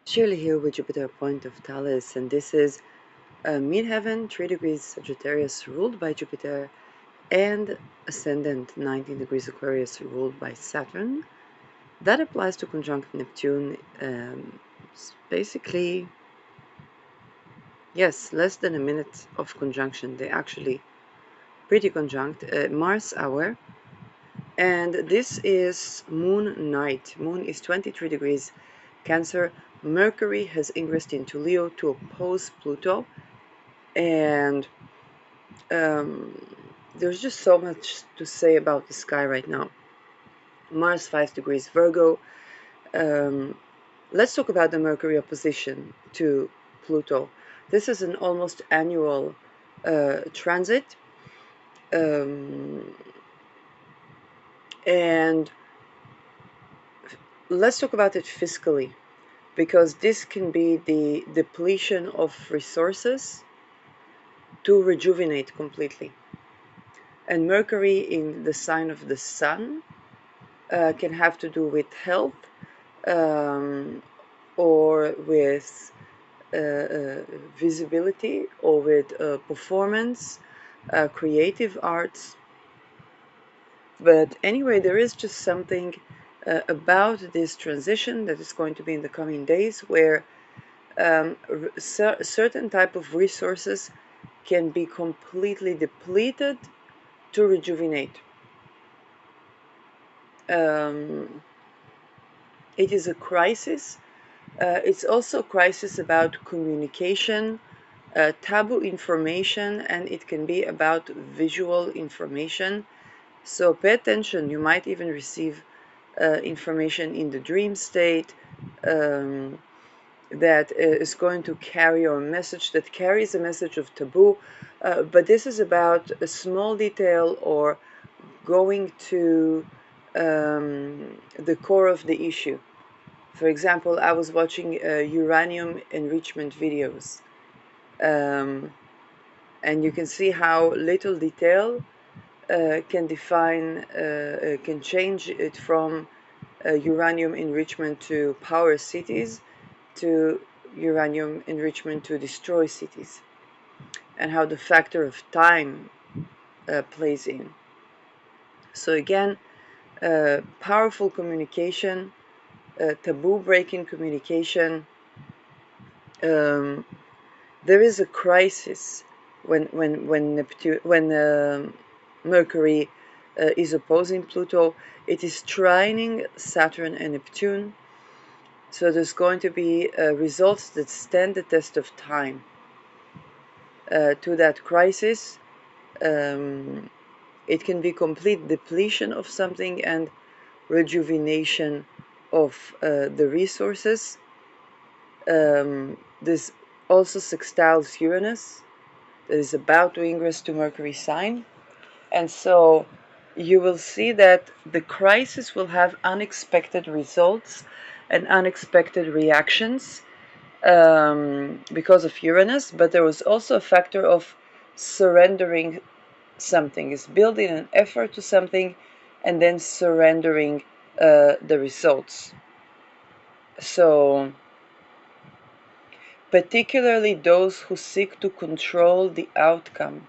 Shirley here with Jupiter point of Thales, and this is midheaven 3 degrees Sagittarius ruled by Jupiter and ascendant 19 degrees Aquarius ruled by Saturn. That applies to conjunct Neptune. Basically, yes, less than a minute of conjunction. They actually pretty conjunct. Mars hour, and this is moon night. Moon is 23 degrees Cancer. Mercury has ingressed into Leo to oppose Pluto, and there's just so much to say about the sky right now. Mars 5 degrees Virgo. Let's talk about the Mercury opposition to Pluto. This is an almost annual transit, and let's talk about it fiscally, because this can be the depletion of resources to rejuvenate completely. And Mercury in the sign of the Sun can have to do with health, or with visibility, or with performance, creative arts. But anyway, there is just something about this transition that is going to be in the coming days where certain type of resources can be completely depleted to rejuvenate. It is a crisis. It's also a crisis about communication, taboo information, and it can be about visual information. So pay attention. You might even receive information in the dream state that is going to carry a message, that carries a message of taboo. But this is about a small detail or going to the core of the issue. For example, I was watching uranium enrichment videos, and you can see how little detail can change it from uranium enrichment to power cities to uranium enrichment to destroy cities, and how the factor of time plays in. So again, powerful communication, taboo-breaking communication. There is a crisis when Mercury is opposing Pluto. It is trining Saturn and Neptune. So there's going to be results that stand the test of time. To that crisis, it can be complete depletion of something and rejuvenation of the resources. This also sextiles Uranus, that is about to ingress to Mercury sign. And so you will see that the crisis will have unexpected results and unexpected reactions because of Uranus, but there was also a factor of surrendering something, is building an effort to something and then surrendering the results. So particularly those who seek to control the outcome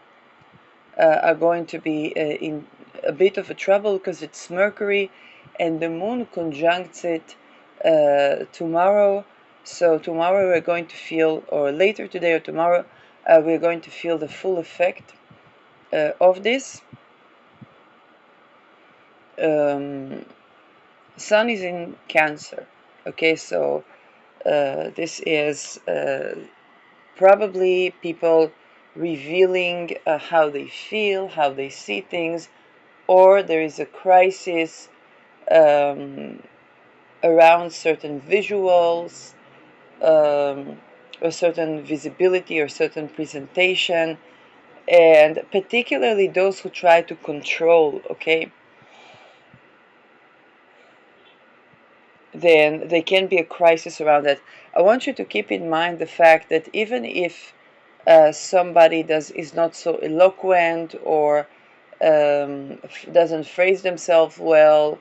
are going to be in a bit of a trouble, because it's Mercury and the moon conjuncts it tomorrow. So tomorrow we're going to feel, or later today or tomorrow, we're going to feel the full effect of this. Sun is in Cancer. Okay, so this is probably people revealing how they feel, how they see things, or there is a crisis around certain visuals, or certain visibility, or certain presentation, and particularly those who try to control, okay, then there can be a crisis around that. I want you to keep in mind the fact that even if somebody is not so eloquent, or doesn't phrase themselves well,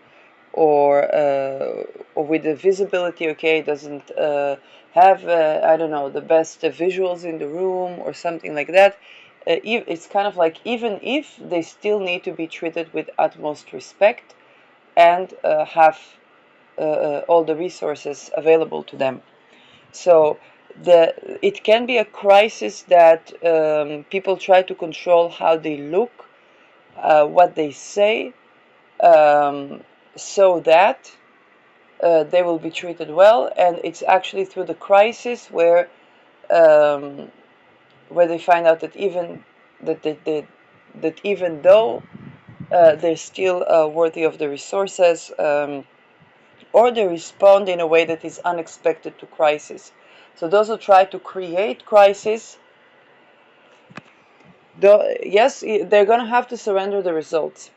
or with the visibility, okay, doesn't have I don't know, the best visuals in the room or something like that. It's kind of like, even if they still need to be treated with utmost respect and have all the resources available to them. So it can be a crisis that people try to control how they look, what they say, um, so that they will be treated well. And it's actually through the crisis um, where they find out that even though they're still worthy of the resources, or they respond in a way that is unexpected to crisis. So those who try to create crisis, yes, they're going to have to surrender the results.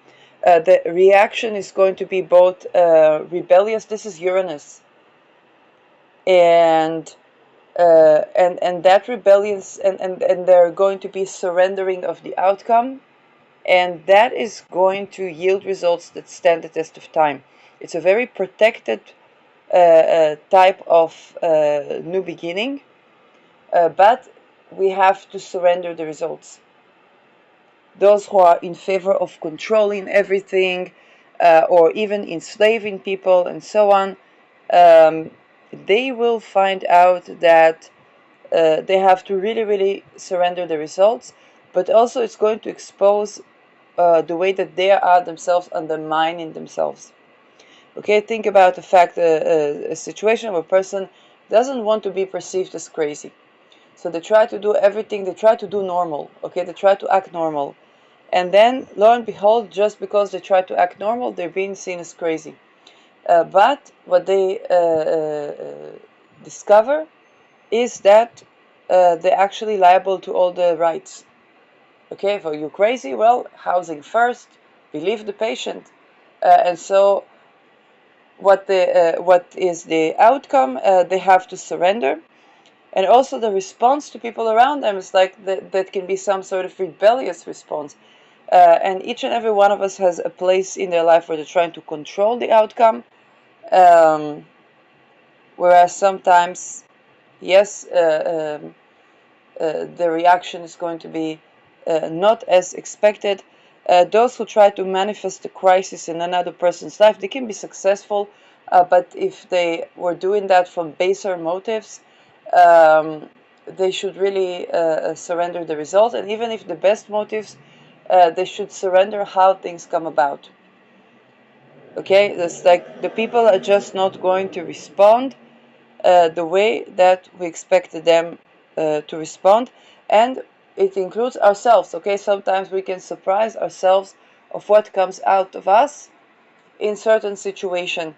The reaction is going to be both rebellious. This is Uranus, and that rebellious, and they're going to be surrendering of the outcome, and that is going to yield results that stand the test of time. It's a very protected type of new beginning, but we have to surrender the results. Those who are in favor of controlling everything, or even enslaving people and so on, they will find out that they have to really, really surrender the results. But also it's going to expose the way that they are themselves undermining themselves. Okay, think about the fact a situation where a person doesn't want to be perceived as crazy. So they try to do everything, they try to do normal, okay, they try to act normal. And then, lo and behold, just because they try to act normal, they're being seen as crazy. But what they discover is that they're actually liable to all the rights. Okay, if you're crazy, well, housing first, believe the patient. And so what is the outcome? They have to surrender. And also the response to people around them is like that can be some sort of rebellious response. And each and every one of us has a place in their life where they're trying to control the outcome. Whereas sometimes, yes, the reaction is going to be not as expected. Those who try to manifest the crisis in another person's life, they can be successful, but if they were doing that from baser motives, they should really surrender the result. And even if the best motives, they should surrender how things come about. Okay, it's like the people are just not going to respond the way that we expected them to respond, and it includes ourselves. Okay, sometimes we can surprise ourselves of what comes out of us in certain situation.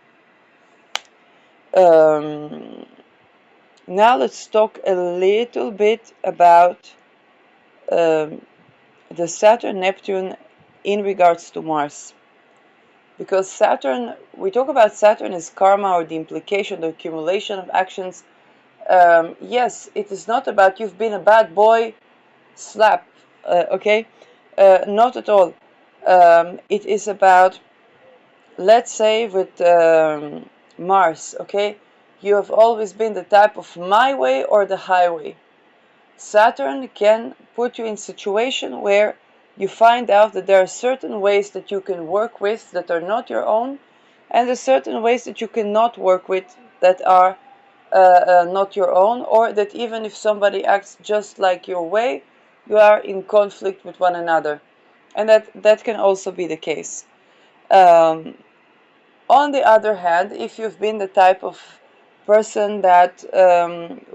Now let's talk a little bit about the Saturn-Neptune in regards to Mars. Because Saturn, we talk about Saturn as karma, or the implication, the accumulation of actions. Yes, it is not about you've been a bad boy, slap, okay? Not at all. It is about, let's say, with Mars, okay? You have always been the type of my way or the highway. Saturn can put you in a situation where you find out that there are certain ways that you can work with that are not your own, and there are certain ways that you cannot work with that are not your own, or that even if somebody acts just like your way, you are in conflict with one another. And that can also be the case. On the other hand, if you've been the type of person that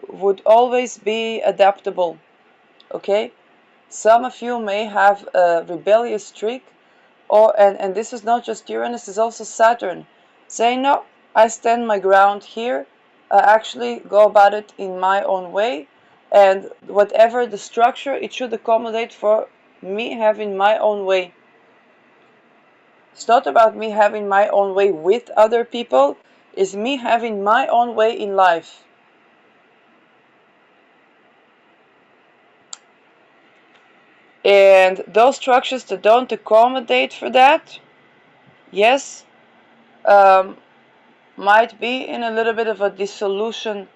would always be adaptable, okay, some of you may have a rebellious streak, and this is not just Uranus, it's also Saturn, saying, no, I stand my ground here, I actually go about it in my own way, and whatever the structure, it should accommodate for me having my own way. It's not about me having my own way with other people, it's me having my own way in life. And those structures that don't accommodate for that, yes, might be in a little bit of a dissolution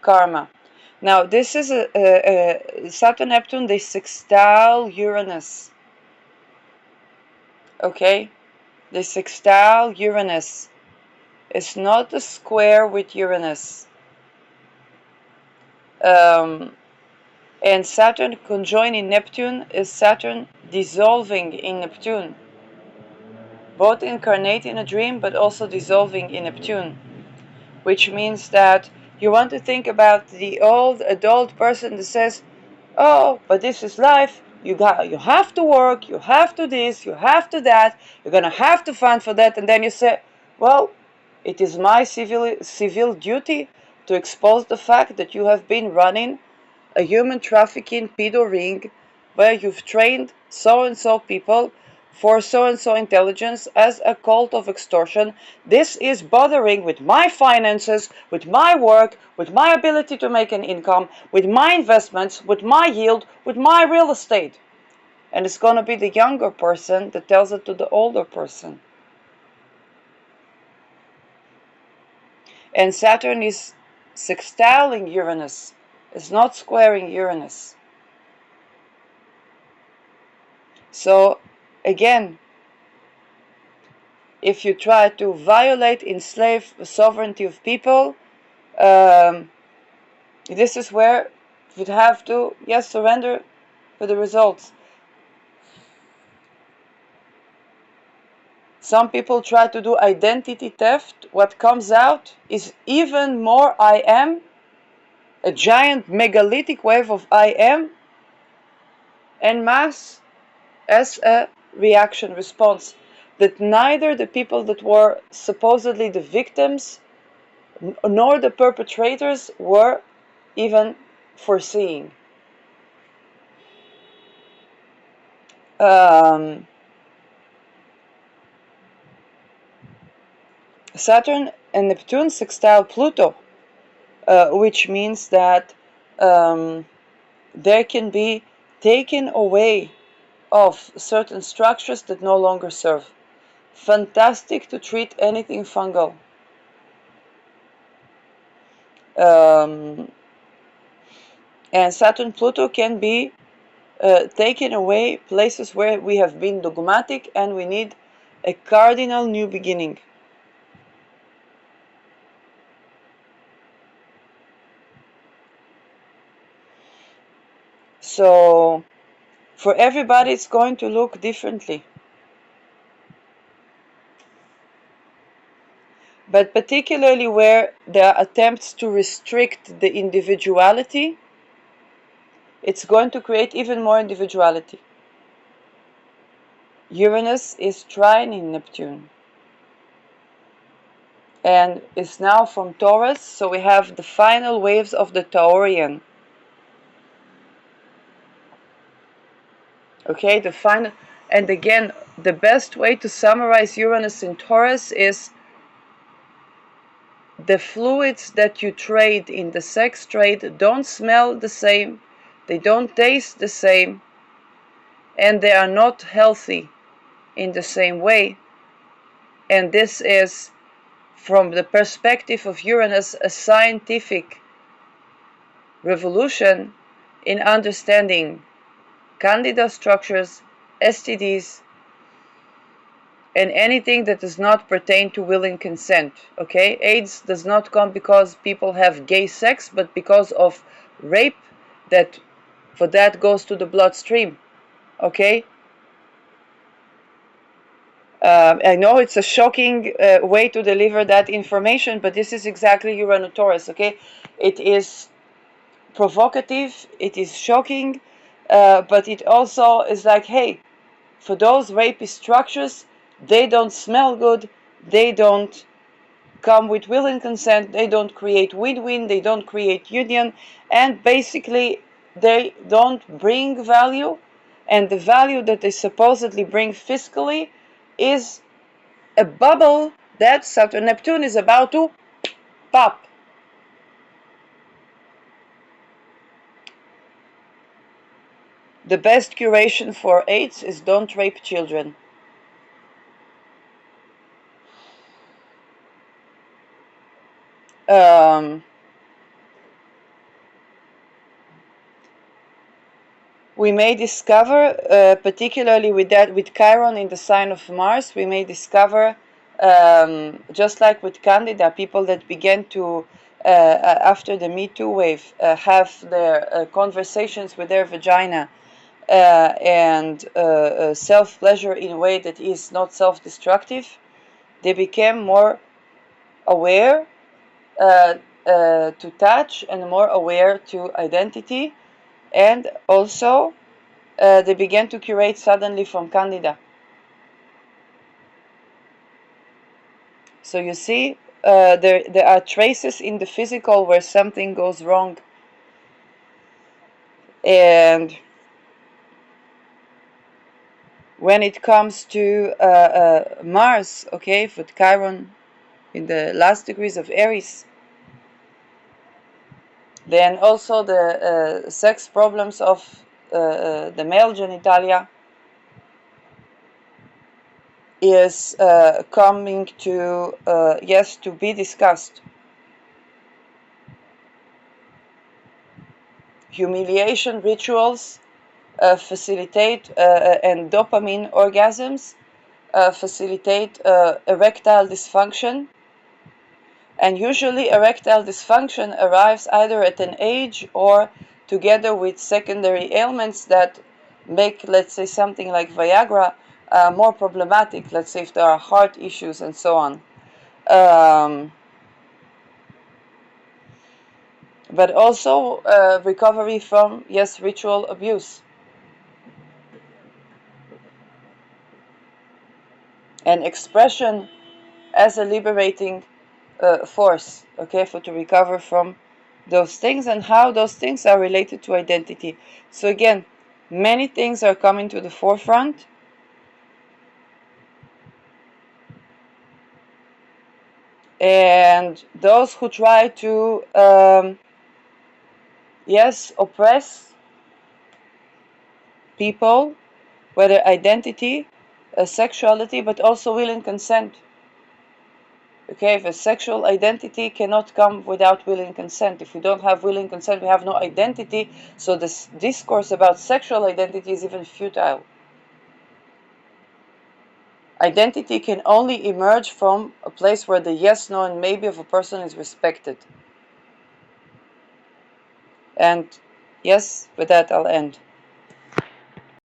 karma. Now, this is Saturn Neptune, they sextile Uranus. Okay? They sextile Uranus. It's not a square with Uranus. And Saturn conjoining Neptune is Saturn dissolving in Neptune. Both incarnate in a dream, but also dissolving in Neptune. Which means that you want to think about the old adult person that says, oh, but this is life. You have to work, you have to this, you have to that, you're gonna have to fund for that, and then you say, well, it is my civil duty to expose the fact that you have been running a human trafficking pedo ring where you've trained so and so people for so and so intelligence as a cult of extortion. This is bothering with my finances, with my work, with my ability to make an income, with my investments, with my yield, with my real estate. And it's going to be the younger person that tells it to the older person. And Saturn is sextiling Uranus. It's not squaring Uranus. So, again, if you try to violate, enslave the sovereignty of people, this is where you'd have to, yes, surrender for the results. Some people try to do identity theft. What comes out is even more I am, a giant megalithic wave of I am, en masse, as a reaction response that neither the people that were supposedly the victims nor the perpetrators were even foreseeing. Saturn and Neptune sextile Pluto, which means that there can be taken away of certain structures that no longer serve. Fantastic to treat anything fungal. And Saturn Pluto can be taken away places where we have been dogmatic and we need a cardinal new beginning. So for everybody it's going to look differently. But particularly where there are attempts to restrict the individuality, it's going to create even more individuality. Uranus is trining Neptune and is now from Taurus, so we have the final waves of the Taurian. Okay, the final, and again, the best way to summarize Uranus in Taurus is the fluids that you trade in the sex trade don't smell the same, they don't taste the same, and they are not healthy in the same way. And this is, from the perspective of Uranus, a scientific revolution in understanding candida structures, STDs, and anything that does not pertain to will and consent. Okay, AIDS does not come because people have gay sex, but because of rape that for that goes to the bloodstream. Okay, I know it's a shocking way to deliver that information, but this is exactly Uranus-Taurus. Okay, it is provocative, it is shocking, but it also is like, hey, for those rapist structures, they don't smell good, they don't come with will and consent, they don't create win-win, they don't create union, and basically they don't bring value, and the value that they supposedly bring fiscally is a bubble that Saturn Neptune is about to pop. The best curation for AIDS is don't rape children. We may discover, particularly with Chiron in the sign of Mars, we may discover, just like with Candida, people that began to, after the Me Too wave, have their conversations with their vagina and self-pleasure in a way that is not self-destructive. They became more aware to touch and more aware to identity, and also they began to curate suddenly from Candida. So you see, there are traces in the physical where something goes wrong. And when it comes to Mars, okay, for Chiron in the last degrees of Aries, then also the sex problems of the male genitalia is coming to, yes, to be discussed. Humiliation rituals facilitate and dopamine orgasms facilitate erectile dysfunction, and usually erectile dysfunction arrives either at an age or together with secondary ailments that make, let's say, something like Viagra more problematic, let's say if there are heart issues and so on. But also recovery from, yes, ritual abuse. And expression as a liberating force, okay, for to recover from those things, and how those things are related to identity. So again, many things are coming to the forefront. And those who try to, yes, oppress people, whether identity, sexuality, but also will and consent. Okay, if a sexual identity cannot come without will and consent. If we don't have will and consent, we have no identity. So this discourse about sexual identity is even futile. Identity can only emerge from a place where the yes, no, and maybe of a person is respected. And yes, with that I'll end.